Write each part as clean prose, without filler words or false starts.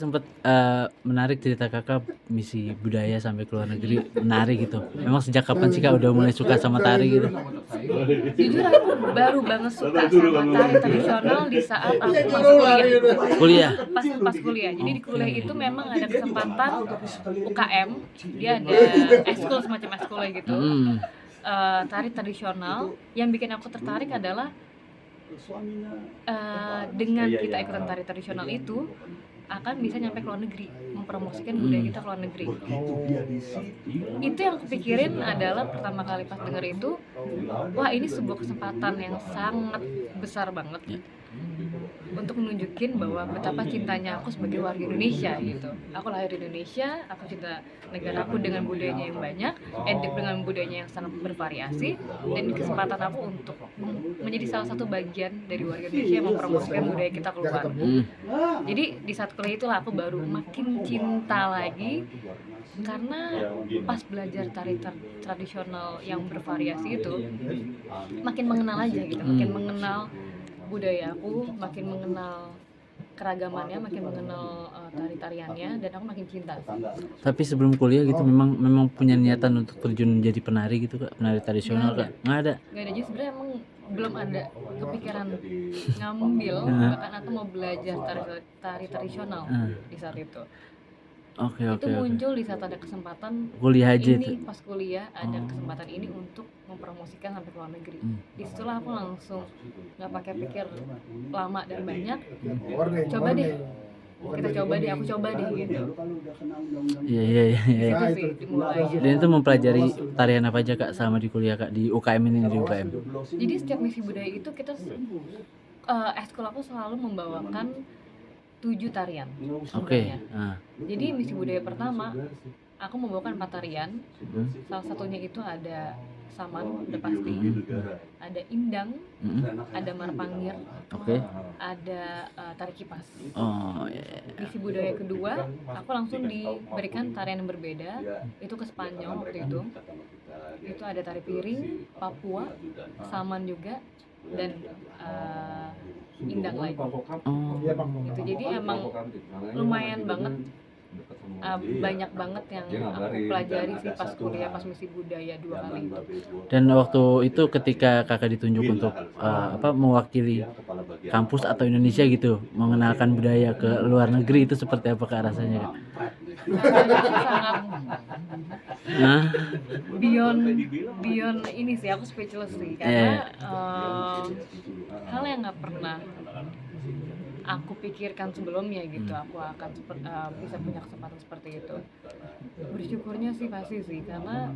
sempat menarik cerita Kakak misi budaya sampai ke luar negeri, menarik gitu. Memang sejak kapan sih Kak udah mulai suka sama tari gitu? Jujur aku baru banget suka sama tari tradisional di saat aku masuk kuliah. Kuliah. Pas kuliah. Jadi di kuliah itu memang ada kesempatan UKM, dia ada eskul semacam eskul gitu. Tari tradisional. Yang bikin aku tertarik adalah dengan kita ikutan tari tradisional itu akan bisa nyampe ke luar negeri, mempromosikan budaya kita ke luar negeri. Itu yang aku pikirin adalah pertama kali pas denger itu, wah ini sebuah kesempatan yang sangat besar banget untuk menunjukin bahwa betapa cintanya aku sebagai warga Indonesia gitu. Aku lahir di Indonesia, aku cinta negaraku dengan budayanya yang banyak, dengan budayanya yang sangat bervariasi, dan ini kesempatan aku untuk menjadi salah satu bagian dari warga Indonesia yang mempromosikan budaya kita keluar. Jadi di saat kuliah itulah aku baru makin cinta lagi, karena pas belajar tari tradisional yang bervariasi itu makin mengenal aja gitu, makin mengenal budaya aku, makin mengenal keragamannya, makin mengenal tari-tariannya, dan aku makin cinta. Tapi sebelum kuliah gitu memang punya niatan untuk terjun jadi penari gitu Kak, penari tradisional Kak? Nggak ada. Jadi sebenarnya emang belum ada kepikiran ngambil bahkan aku mau belajar tari tradisional di saat itu. Oke. Muncul di saat ada kesempatan kuliah aja ini, itu. pas kuliah ada kesempatan ini untuk mempromosikan sampai ke luar negeri. Disitulah aku langsung nggak pakai pikir lama dan banyak, coba deh, kita coba deh, aku coba deh gitu. Iya. Itu sih dimulai. Dan itu mempelajari tarian apa aja Kak sama di kuliah Kak, di UKM ini, di UKM? Jadi setiap misi budaya itu kita eskul aku selalu membawakan 7 tarian. Oke. Jadi misi budaya pertama aku membawakan 4 tarian. Salah satunya itu ada saman, udah pasti. Ada indang, ada marpangir, ada tari kipas. Misi budaya kedua, aku langsung diberikan tarian yang berbeda. Itu ke Spanyol waktu itu. Itu ada tari piring, Papua, saman juga, dan indang lagi. Gitu. Jadi emang lumayan banget, banyak banget yang aku pelajari sih pas kuliah, pas misi budaya 2 kali itu. Dan waktu itu ketika Kakak ditunjuk untuk mewakili kampus atau Indonesia gitu, mengenalkan budaya ke luar negeri, itu seperti apa Kak rasanya Kak? Sangat beyond ini sih, aku speechless sih, karena hal yang nggak pernah aku pikirkan sebelumnya gitu, aku akan bisa punya kesempatan seperti itu. Bersyukurnya sih pasti sih, karena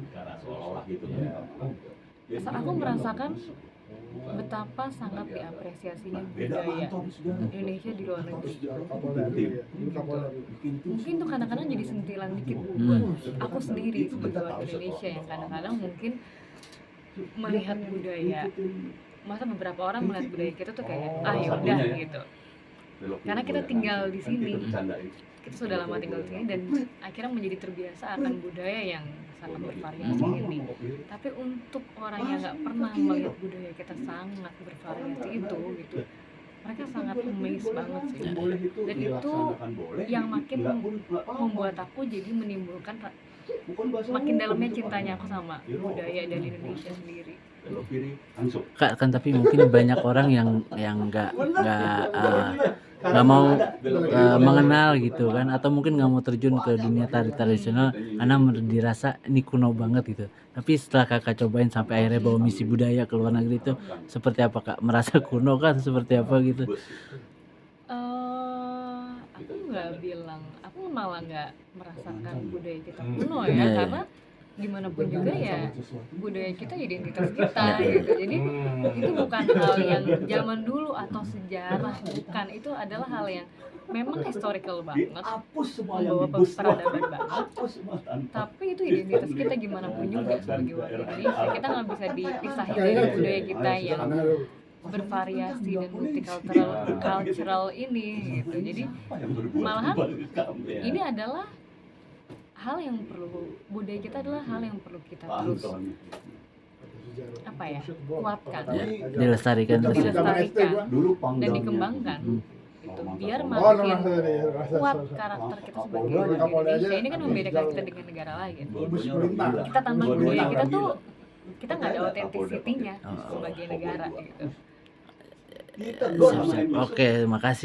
aku merasakan betapa sangat diapresiasinya budaya Indonesia di luar negeri. Mungkin tuh kadang-kadang jadi sentilan dikit buat aku sendiri sebagai warga Indonesia yang kadang-kadang mungkin melihat budaya, masa beberapa orang melihat budaya kita tuh kayak yaudah gitu, karena kita tinggal di sini, kita sudah lama tinggal di sini dan akhirnya menjadi terbiasa akan budaya yang sangat bervariasi ini. Tapi untuk orang yang nggak pernah melihat budaya kita sangat bervariasi itu gitu, mereka sangat amazed banget sih. Dan itu yang makin membuat aku jadi menimbulkan makin dalamnya cintanya aku sama budaya dari Indonesia sendiri. Kak, kan tapi mungkin banyak orang yang nggak mau mengenal gitu kan, atau mungkin nggak mau terjun ke dunia tari tradisional karena dirasa ini kuno banget gitu. Tapi setelah Kakak cobain sampai akhirnya bawa misi budaya ke luar negeri, itu seperti apa Kak? Merasa kuno kan seperti apa gitu? Aku malah nggak merasakan budaya kita kuno ya, karena gimana pun juga ya budaya kita identitas kita gitu. Jadi itu bukan hal yang zaman dulu atau sejarah, bukan, itu adalah hal yang memang historical banget, membawa peradaban banget, tapi itu identitas kita gimana pun juga sebagai warga Indonesia. Kita nggak bisa dipisahin dari budaya kita yang bervariasi dan multicultural ini gitu. Jadi malahan ini adalah hal yang budaya kita adalah hal yang perlu kita terus kuatkan, dilestarikan dan dikembangkan. gitu, biar makin kuat karakter kita sebagai warga Indonesia. Ini kan membedakan kita dengan negara lain. Kita tanpa budaya kita tuh kita nggak ada authenticity-nya sebagai negara gitu. Siap, siap. Oke, makasih.